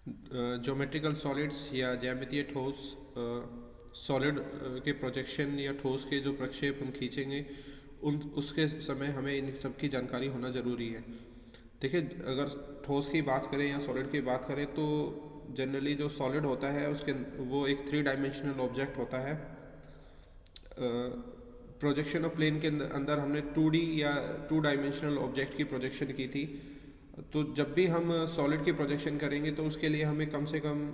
Geometrical solids या ज्यामितीय ठोस सॉलिड के प्रोजेक्शन या ठोस के जो प्रक्षेप हम खींचेंगे उन उसके समय हमें इन सब की जानकारी होना ज़रूरी है। देखिए, अगर ठोस की बात करें या सॉलिड की बात करें तो जनरली जो सॉलिड होता है उसके वो एक 3 डायमेंशनल ऑब्जेक्ट होता है। प्रोजेक्शन ऑफ प्लेन के अंदर हमने 2D या 2 डायमेंशनल ऑब्जेक्ट की प्रोजेक्शन की थी। तो जब भी हम सॉलिड की प्रोजेक्शन करेंगे तो उसके लिए हमें कम से कम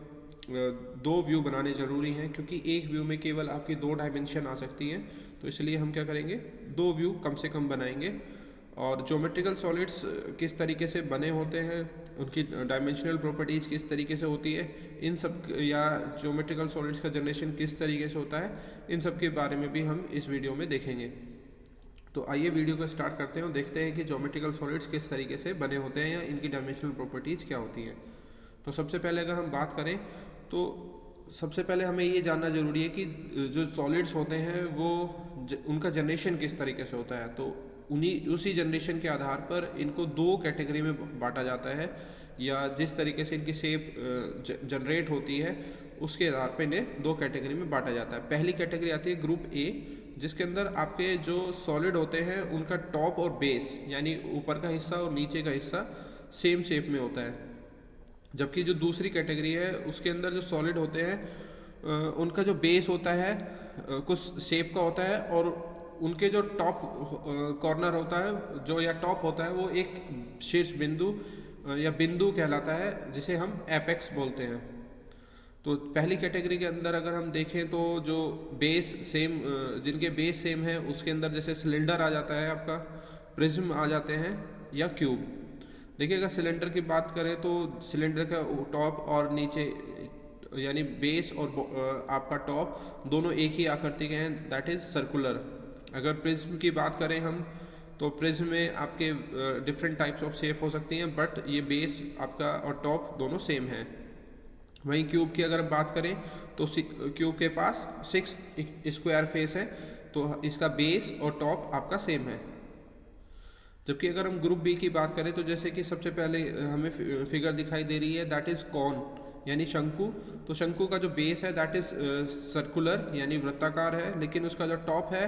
2 व्यू बनाने ज़रूरी हैं, क्योंकि एक व्यू में केवल आपकी 2 डायमेंशन आ सकती हैं। तो इसलिए हम क्या करेंगे, 2 व्यू कम से कम बनाएंगे। और ज्योमेट्रिकल सॉलिड्स किस तरीके से बने होते हैं, उनकी डायमेंशनल प्रॉपर्टीज़ किस तरीके से होती है, इन सब या ज्योमेट्रिकल सॉलिड्स का जनरेशन किस तरीके से होता है, इन सब के बारे में भी हम इस वीडियो में देखेंगे। तो आइए वीडियो को स्टार्ट करते हैं और देखते हैं कि ज्योमेट्रिकल सॉलिड्स किस तरीके से बने होते हैं या इनकी डायमेंशनल प्रॉपर्टीज़ क्या होती हैं। तो सबसे पहले अगर हम बात करें तो सबसे पहले हमें ये जानना ज़रूरी है कि जो सॉलिड्स होते हैं वो उनका जनरेशन किस तरीके से होता है। तो उसी जनरेशन के आधार पर इनको 2 कैटेगरी में बांटा जाता है, या जिस तरीके से इनकी शेप जनरेट होती है उसके आधार पर इन्हें 2 कैटेगरी में बांटा जाता है। पहली कैटेगरी आती है ग्रुप ए, जिसके अंदर आपके जो सॉलिड होते हैं उनका टॉप और बेस यानी ऊपर का हिस्सा और नीचे का हिस्सा सेम शेप में होता है। जबकि जो दूसरी कैटेगरी है उसके अंदर जो सॉलिड होते हैं उनका जो बेस होता है कुछ शेप का होता है, और उनके जो टॉप कॉर्नर होता है जो या टॉप होता है वो एक शीर्ष बिंदु या बिंदु कहलाता है, जिसे हम एपेक्स बोलते हैं। तो पहली कैटेगरी के अंदर अगर हम देखें तो जो बेस सेम जिनके बेस सेम है उसके अंदर जैसे सिलेंडर आ जाता है आपका, प्रिज्म आ जाते हैं, या क्यूब। देखिए, अगर सिलेंडर की बात करें तो सिलेंडर का टॉप और नीचे यानी बेस और आपका टॉप दोनों एक ही आकृति के हैं, दैट इज सर्कुलर। अगर प्रिज्म की बात करें हम तो प्रिज्म में आपके डिफरेंट टाइप्स ऑफ शेप हो सकती हैं, बट ये बेस आपका और टॉप दोनों सेम है। वहीं क्यूब की अगर बात करें तो क्यूब के पास 6 स्क्वायर फेस है, तो इसका बेस और टॉप आपका सेम है। जबकि अगर हम ग्रुप बी की बात करें तो जैसे कि सबसे पहले हमें फिगर दिखाई दे रही है, दैट इज़ कॉन यानी शंकु। तो शंकु का जो बेस है दैट इज़ सर्कुलर यानी वृत्ताकार है, लेकिन उसका जो टॉप है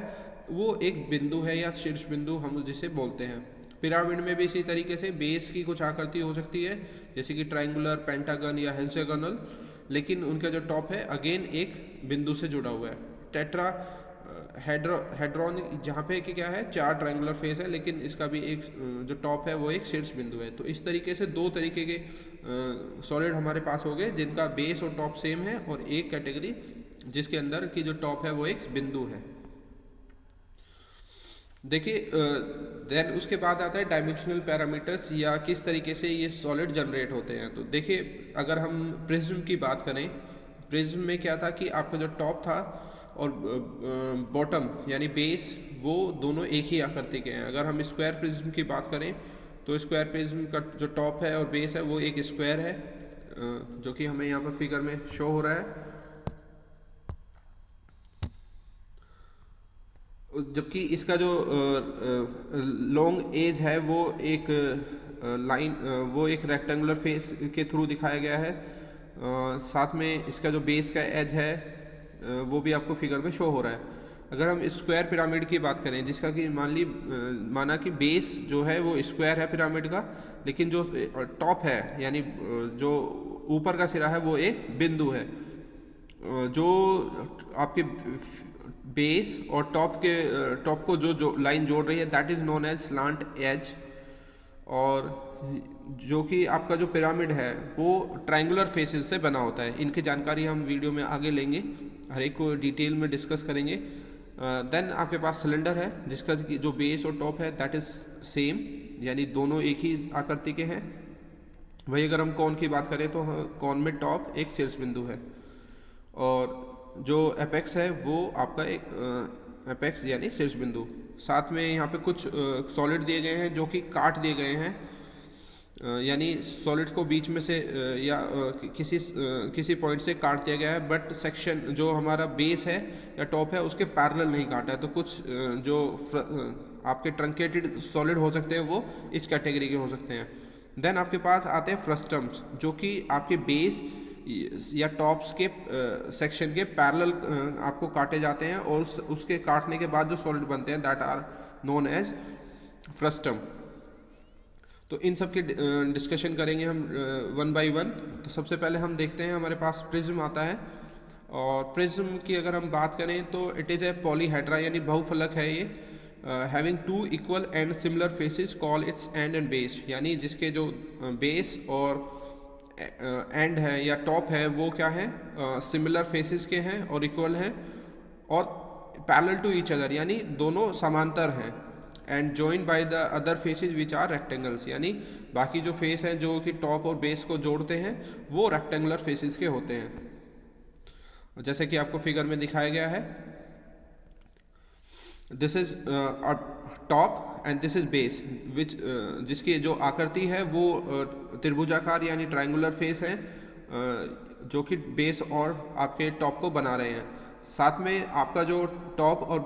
वो एक बिंदु है या शीर्ष बिंदु हम जिसे बोलते हैं। पिरामिड में भी इसी तरीके से बेस की कुछ आकृति हो सकती है, जैसे कि ट्रायंगुलर, पेंटागन या हेक्सागोनल, लेकिन उनका जो टॉप है अगेन एक बिंदु से जुड़ा हुआ है। टेट्रा हेड्रॉन जहाँ पे कि क्या है 4 ट्रायंगुलर फेस है, लेकिन इसका भी एक जो टॉप है वो एक शीर्ष बिंदु है। तो इस तरीके से 2 तरीके के सॉलिड हमारे पास हो गए जिनका बेस और टॉप सेम है, और एक कैटेगरी जिसके अंदर की जो टॉप है वो एक बिंदु है। देखिए, देन उसके बाद आता है डायमेंशनल पैरामीटर्स या किस तरीके से ये सॉलिड जनरेट होते हैं। तो देखिए, अगर हम प्रिज्म की बात करें, प्रिज्म में क्या था कि आपका जो टॉप था और बॉटम यानी बेस वो दोनों एक ही आकृति के हैं। अगर हम स्क्वायर प्रिज्म की बात करें तो स्क्वायर प्रिज्म का जो टॉप है और बेस है वो एक स्क्वायर है, जो कि हमें यहाँ पर फिगर में शो हो रहा है। जबकि इसका जो लॉन्ग एज है वो एक लाइन वो एक रेक्टेंगुलर फेस के थ्रू दिखाया गया है। साथ में इसका जो बेस का एज है वो भी आपको फिगर में शो हो रहा है। अगर हम स्क्वायर पिरामिड की बात करें, जिसका कि माना कि बेस जो है वो स्क्वायर है पिरामिड का, लेकिन जो टॉप है यानी जो ऊपर का सिरा है वो एक बिंदु है। जो आपके बेस और टॉप को जो लाइन जोड़ रही है that is known as slant edge. और जो कि आपका जो पिरामिड है वो ट्रायंगुलर फेसेस से बना होता है। इनकी जानकारी हम वीडियो में आगे लेंगे, हर एक को डिटेल में डिस्कस करेंगे। देन आपके पास सिलेंडर है जिसका जो बेस और टॉप है दैट इज सेम, यानी दोनों एक ही आकृति के हैं। वही अगर हम कॉन की बात करें तो कॉन में टॉप एक शीर्ष बिंदु है, और जो एपेक्स है वो आपका एक एपेक्स यानी शीर्ष बिंदु। साथ में यहाँ पे कुछ सॉलिड दिए गए हैं जो कि काट दिए गए हैं, यानी सॉलिड को बीच में से या किसी पॉइंट से काट दिया गया है, बट सेक्शन जो हमारा बेस है या टॉप है उसके पैरेलल नहीं काटा है। तो कुछ जो आपके ट्रंकेटेड सॉलिड हो सकते हैं वो इस कैटेगरी के हो सकते हैं। देन आपके पास आते हैं फ्रस्टम्स, जो कि आपके बेस या टॉप्स के सेक्शन के पैरेलल आपको काटे जाते हैं, और उसके काटने के बाद जो सॉलिड बनते हैं that are known as frustum. तो इन सब की डिस्कशन करेंगे हम वन बाय वन। तो सबसे पहले हम देखते हैं हमारे पास प्रिज्म आता है, और प्रिज्म की अगर हम बात करें तो इट इज़ ए पॉलीहेड्रा यानी बहुफलक है ये, having two equal and similar faces call its end and base, यानी जिसके जो बेस और एंड है या टॉप है वो क्या है, सिमिलर फेसेस के हैं और इक्वल हैं, और पैरेलल टू ईच अदर यानी दोनों समांतर हैं, and joined by the other faces which are rectangles, यानी बाकी जो फेस हैं जो कि टॉप और बेस को जोड़ते हैं वो रेक्टेंगुलर फेसेस के होते हैं, जैसे कि आपको फिगर में दिखाया गया है। This is top and this is base, which जिसकी जो आकृति है वो त्रिभुजाकार यानी ट्रायंगुलर फेस है, जो कि बेस और आपके टॉप को बना रहे हैं। साथ में आपका जो टॉप और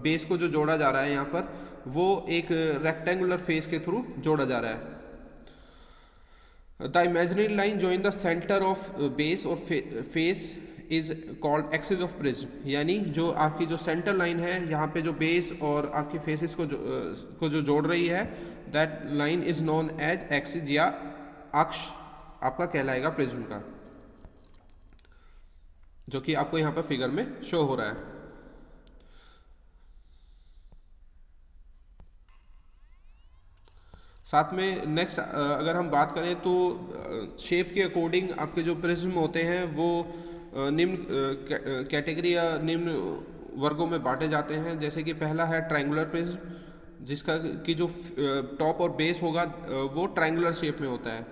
बेस को जो जोड़ा जा रहा है यहाँ पर, वो एक रेक्टेंगुलर फेस के थ्रू जोड़ा जा रहा है। The imaginary line join the centre of base और face is called axis of prism, यानी जो आपकी जो सेंटर लाइन है यहाँ पे जो बेस और आपके फेसेस को जो जोड़ रही है, that line is known as axis या अक्ष आपका कहलाएगा प्रिज्म का, जो कि आपको यहाँ पर फिगर में शो हो रहा है। साथ में नेक्स्ट अगर हम बात करें तो शेप के अकॉर्डिंग आपके जो प्रिज्म होते हैं वो निम्न कैटेगरी या निम्न वर्गों में बांटे जाते हैं। जैसे कि पहला है ट्रायंगुलर प्रिज्म, जिसका कि जो टॉप और बेस होगा वो ट्रायंगुलर शेप में होता है।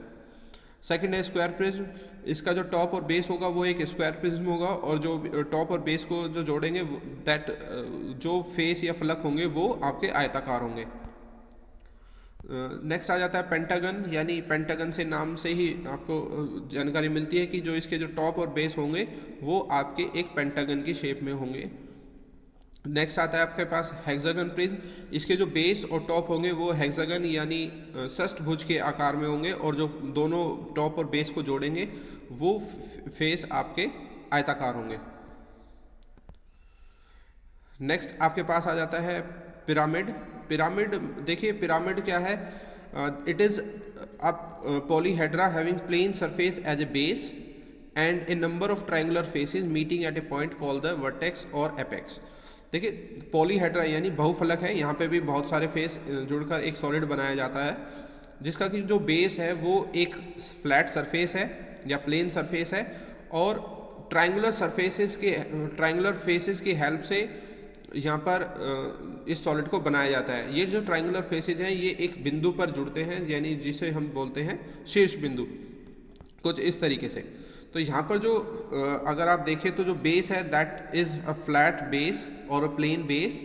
सेकंड है स्क्वायर प्रिज्म, इसका जो टॉप और बेस होगा वो एक स्क्वायर प्रिज्म होगा, और जो टॉप और बेस को जो जोड़ेंगे दैट जो फेस या फलक होंगे वो आपके आयताकार होंगे। नेक्स्ट आ जाता है पेंटागन, यानी पेंटागन से नाम से ही आपको जानकारी मिलती है कि जो इसके जो टॉप और बेस होंगे वो आपके एक पेंटागन की शेप में होंगे। नेक्स्ट आता है आपके पास हेक्सागन प्रिज्म, इसके जो बेस और टॉप होंगे वो हेक्सागन यानी षष्ठभुज के आकार में होंगे, और जो दोनों टॉप और बेस को जोड़ेंगे वो फेस आपके आयताकार होंगे। नेक्स्ट आपके पास आ जाता है पिरामिड। पिरामिड देखिए, पिरामिड क्या है, it is a polyhedra having plane surface as a base and a number of triangular faces meeting at a point called the vertex और एपेक्स। देखिए पॉलीहेड्रा यानी बहुफलक है, यहाँ पे भी बहुत सारे फेस जुड़कर एक सॉलिड बनाया जाता है, जिसका कि जो बेस है वो एक फ्लैट सरफेस है या प्लेन सरफेस है, और ट्रायंगुलर फेसेस की हेल्प से यहाँ पर इस सॉलिड को बनाया जाता है। ये जो ट्रायंगुलर फेसेज हैं ये एक बिंदु पर जुड़ते हैं, यानी जिसे हम बोलते हैं शीर्ष बिंदु, कुछ इस तरीके से। तो यहाँ पर जो अगर आप देखें तो जो बेस है that is a flat base और अ प्लेन बेस।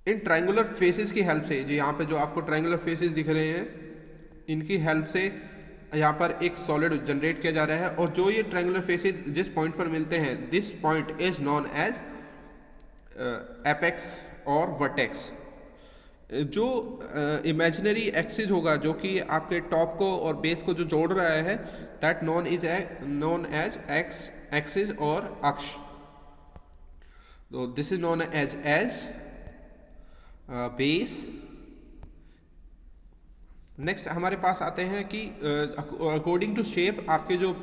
इन ट्रायंगुलर फेसेस की हेल्प से, जो यहाँ पे जो आपको ट्रायंगुलर फेसेस दिख रहे हैं, इनकी हेल्प से यहाँ पर एक सॉलिड जनरेट किया जा रहा है, और जो ये ट्रायंगुलर फेसेस जिस पॉइंट पर मिलते हैं, this point is known as apex और वर्टेक्स। जो इमेजिनरी एक्सिस होगा जो कि आपके टॉप को और बेस को जो जोड़ रहा है, that known as X axis और अक्ष। तो this is known as base. Next हमारे पास आते हैं कि अकॉर्डिंग टू शेप आपके जो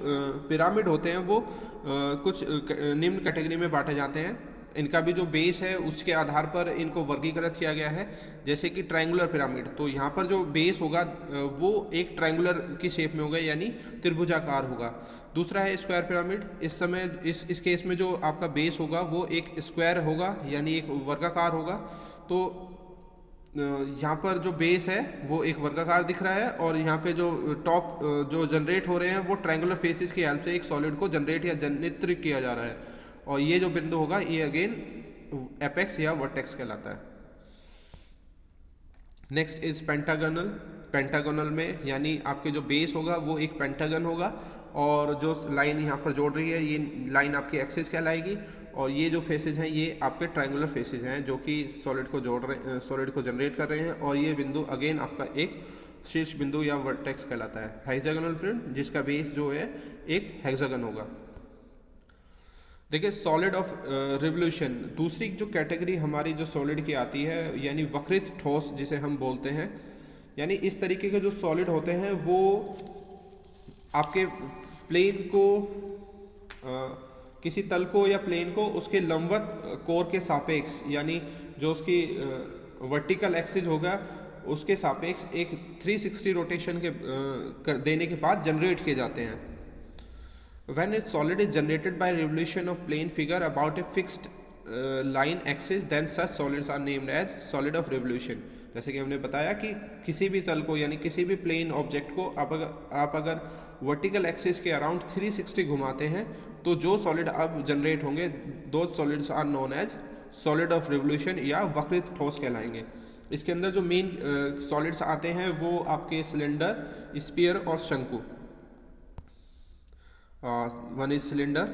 पिरामिड होते हैं वो कुछ निम्न कैटेगरी में बांटे जाते हैं। इनका भी जो बेस है उसके आधार पर इनको वर्गीकृत किया गया है। जैसे कि ट्रायंगुलर पिरामिड, तो यहाँ पर जो बेस होगा वो एक ट्रायंगुलर की शेप में होगा यानी त्रिभुजाकार होगा। दूसरा है स्क्वायर पिरामिड, इस समय इस केस में जो आपका बेस होगा वो एक स्क्वायर होगा यानी एक वर्गाकार होगा। तो यहाँ पर जो बेस है वो एक वर्गाकार दिख रहा है, और यहाँ पे जो टॉप जो जनरेट हो रहे हैं वो ट्रायंगुलर फेसेस की हेल्प से एक सॉलिड को जनरेट या जनित्र किया जा रहा है, और ये जो बिंदु होगा ये अगेन एपेक्स या वर्टेक्स कहलाता है। Next is pentagonal. पेंटागोनल में यानी आपके जो बेस होगा वो एक पेंटागन होगा, और जो लाइन यहाँ पर जोड़ रही है ये लाइन आपकी एक्सिस कहलाएगी, और ये जो फेसेज हैं ये आपके ट्रायंगुलर फेसेज हैं जो कि सॉलिड को जोड़ रहे, सॉलिड को जनरेट कर रहे हैं, और ये बिंदु अगेन आपका एक शीर्ष बिंदु या वर्टेक्स कहलाता है। हेक्सागोनल प्रिज्म जिसका बेस जो है एक हेक्सागन होगा। देखिए सॉलिड ऑफ रिवोल्यूशन, दूसरी जो कैटेगरी हमारी जो सॉलिड की आती है यानी वक्रित ठोस जिसे हम बोलते हैं, यानी इस तरीके के जो सॉलिड होते हैं वो आपके प्लेन को किसी तल को या प्लेन को उसके लंबवत कोर के सापेक्ष यानी जो उसकी वर्टिकल एक्सिस होगा उसके सापेक्ष एक 360 रोटेशन के देने के बाद जनरेट किए जाते हैं। When a solid is generated by revolution of plane figure about a fixed line axis, then such solids are named as solid of revolution। जैसे कि हमने बताया कि किसी भी तल को यानी किसी भी प्लेन ऑब्जेक्ट को आप अगर वर्टिकल एक्सिस के अराउंड 360 घुमाते हैं तो जो सॉलिड अब जनरेट होंगे दो solids are known as solid of revolution या वक्रित ठोस कहलाएंगे। इसके अंदर जो मेन सॉलिड्स आते हैं वो आपके सिलेंडर, स्फीयर और शंकु। One is cylinder,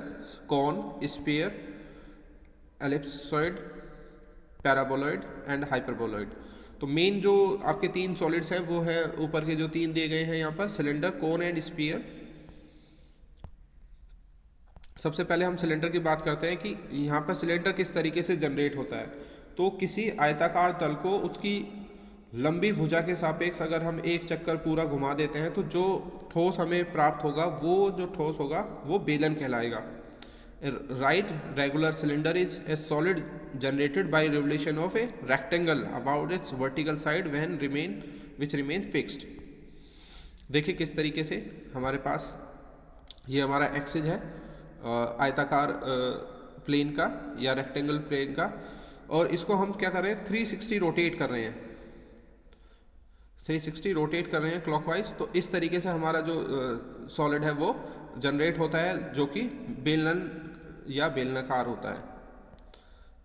cone, sphere, ellipsoid, paraboloid and hyperboloid. तो मेन जो आपके तीन सॉलिड्स हैं वो है ऊपर के जो तीन दिए गए हैं यहाँ पर, सिलेंडर, कोन एंड स्फीयर। सबसे पहले हम सिलेंडर की बात करते हैं कि यहाँ पर सिलेंडर किस तरीके से जनरेट होता है। तो किसी आयताकार तल को उसकी लंबी भुजा के सापेक्ष अगर हम एक चक्कर पूरा घुमा देते हैं तो जो ठोस हमें प्राप्त होगा वो जो ठोस होगा वो बेलन कहलाएगा। Right regular cylinder is a solid generated by revolution of a rectangle about it's vertical side when which remain fixed. देखिए किस तरीके से हमारे पास ये हमारा एक्सिस है आयताकार प्लेन का या रेक्टेंगल प्लेन का, और इसको हम क्या कर रहे हैं 360 रोटेट कर रहे हैं, 360 रोटेट कर रहे हैं क्लॉकवाइज। तो इस तरीके से हमारा जो सॉलिड है वो जनरेट होता है जो कि बेलन या बेलनाकार होता है।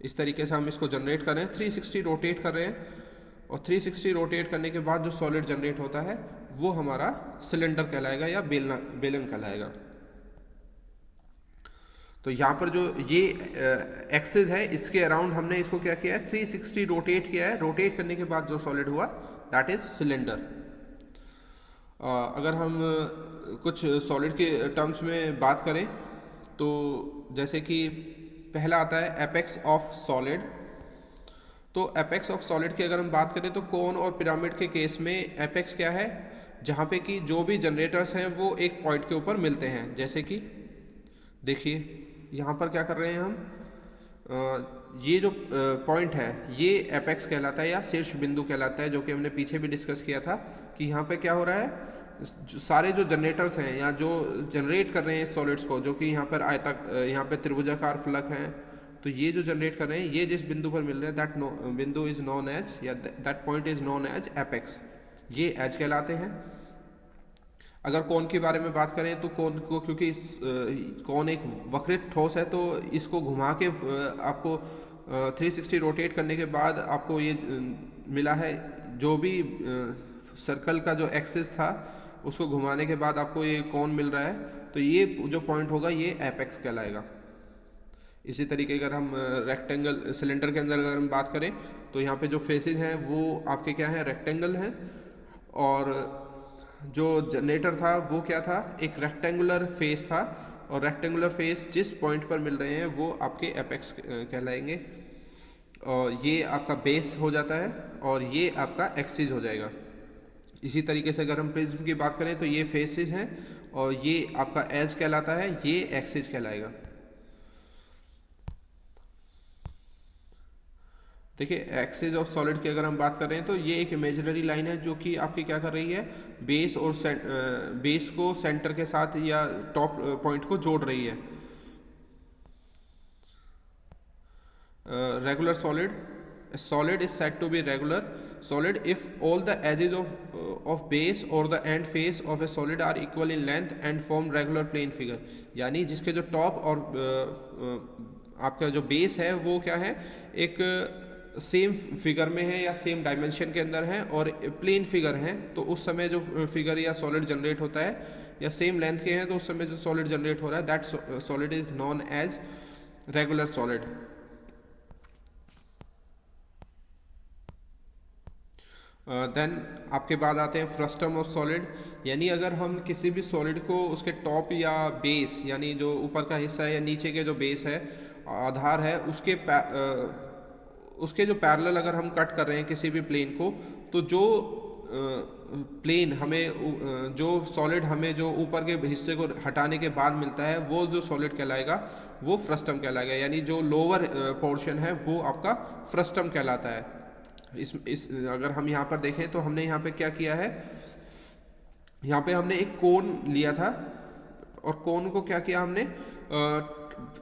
इस तरीके से हम इसको जनरेट कर रहे हैं, 360 रोटेट कर रहे हैं और 360 रोटेट करने के बाद जो सॉलिड जनरेट होता है वो हमारा सिलेंडर कहलाएगा या बेलन कहलाएगा। तो यहाँ पर जो ये एक्सिस है इसके अराउंड हमने इसको क्या किया है 360 रोटेट किया है। रोटेट करने के बाद जो सॉलिड हुआ दैट इज सिलेंडर। अगर हम कुछ सॉलिड के टर्म्स में बात करें तो जैसे कि पहला आता है एपेक्स ऑफ सॉलिड। तो एपेक्स ऑफ सॉलिड की अगर हम बात करें तो कोन और पिरामिड के केस में एपेक्स क्या है, जहाँ पे कि जो भी जनरेटर्स हैं वो एक पॉइंट के ऊपर मिलते हैं। जैसे कि देखिए यहाँ पर क्या कर रहे हैं हम, ये जो पॉइंट है ये एपेक्स कहलाता है या शीर्ष बिंदु कहलाता है, जो कि हमने पीछे भी डिस्कस किया था कि यहाँ पे क्या हो रहा है, सारे जो जनरेटर्स हैं या जो जनरेट कर रहे हैं सॉलिड्स को, जो कि यहाँ पर यहाँ पे त्रिभुजाकार फलक हैं, तो ये जो जनरेट कर रहे हैं ये जिस बिंदु पर मिल रहे हैं दैट बिंदु इज नोन एज या that point is known as apex, ये एज कहलाते हैं। अगर कोन के बारे में बात करें तो कोन को, क्योंकि कोन एक वक्रित ठोस है तो इसको घुमा के आपको 360 रोटेट करने के बाद आपको ये मिला है, जो भी सर्कल का जो एक्सिस था उसको घुमाने के बाद आपको ये कोन मिल रहा है, तो ये जो पॉइंट होगा ये एपेक्स कहलाएगा। इसी तरीके अगर हम रेक्टेंगल सिलेंडर के अंदर अगर हम बात करें तो यहाँ पे जो फेसेस हैं वो आपके क्या हैं, रेक्टेंगल हैं, और जो जनरेटर था वो क्या था, एक रेक्टेंगुलर फेस था, और रेक्टेंगुलर फेस जिस पॉइंट पर मिल रहे हैं वो आपके एपेक्स कहलाएंगे, और ये आपका बेस हो जाता है और ये आपका एक्सिस हो जाएगा। इसी तरीके से अगर हम प्रिज्म की बात करें तो ये फेसेस हैं और ये आपका एज कहलाता है, ये एक्सिस कहलाएगा। देखिए एक्सिस ऑफ सॉलिड की अगर हम बात कर रहे हैं तो ये एक इमेजिनरी लाइन है जो कि आपकी क्या कर रही है, बेस और बेस को सेंटर के साथ या टॉप पॉइंट को जोड़ रही है। Regular solid is said to be regular solid if all the edges of base or the end face of a solid are equal in length and form regular plane figure। यानी जिसके जो top और आपका जो base है वो क्या है, एक सेम फिगर में है या सेम डायमेंशन के अंदर है और प्लेन फिगर है, तो उस समय जो फिगर या सॉलिड जनरेट होता है या सेम लेंथ के हैं तो उस समय जो सॉलिड जनरेट हो रहा है that solid is known as regular solid. Then आपके बाद आते हैं फ्रस्टम ऑफ सॉलिड, यानी अगर हम किसी भी सॉलिड को उसके टॉप या बेस, यानी जो ऊपर का हिस्सा है या नीचे के जो बेस है, आधार है, उसके जो पैरेलल अगर हम कट कर रहे हैं किसी भी प्लेन को, तो जो प्लेन हमें जो सॉलिड हमें जो ऊपर के हिस्से को हटाने के बाद मिलता है, वो जो सॉलिड कहलाएगा वो फ्रस्टम कहलाएगा, यानी जो लोअर पोर्शन है वो आपका फ्रस्टम कहलाता है। इस अगर हम यहाँ पर देखें तो हमने यहाँ पे क्या किया है, यहाँ पे हमने एक कोन लिया था और कोन को क्या किया हमने,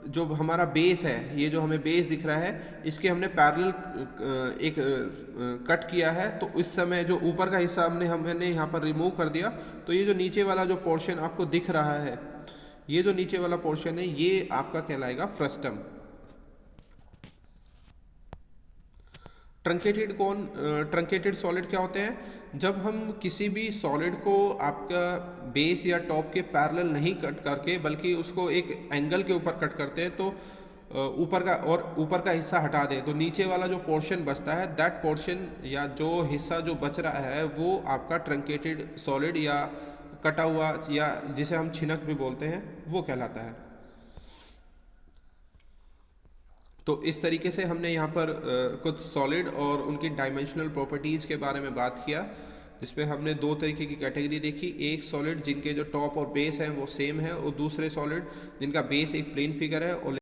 जो हमारा बेस है, ये जो हमें बेस दिख रहा है, इसके हमने पैरेलल एक कट किया है। तो इस समय जो ऊपर का हिस्सा हमने यहाँ पर रिमूव कर दिया, तो ये जो नीचे वाला जो पोर्शन आपको दिख रहा है, ये जो नीचे वाला पोर्शन है, ये आपका कहलाएगा फ्रस्टम। ट्रंकेटेड सॉलिड क्या होते हैं, जब हम किसी भी सॉलिड को आपका बेस या टॉप के पैरेलल नहीं कट करके बल्कि उसको एक एंगल के ऊपर कट करते हैं, तो ऊपर का हिस्सा हटा दें, तो नीचे वाला जो पोर्शन बचता है, दैट पोर्शन या जो हिस्सा जो बच रहा है, वो आपका ट्रंकेटेड सॉलिड या कटा हुआ, या जिसे हम छिनक भी बोलते हैं, वो कहलाता है। तो इस तरीके से हमने यहाँ पर कुछ सॉलिड और उनकी डायमेंशनल प्रॉपर्टीज़ के बारे में बात किया, जिसपे हमने दो तरीके की कैटेगरी देखी, एक सॉलिड जिनके जो टॉप और बेस हैं वो सेम है, और दूसरे सॉलिड जिनका बेस एक प्लेन फिगर है और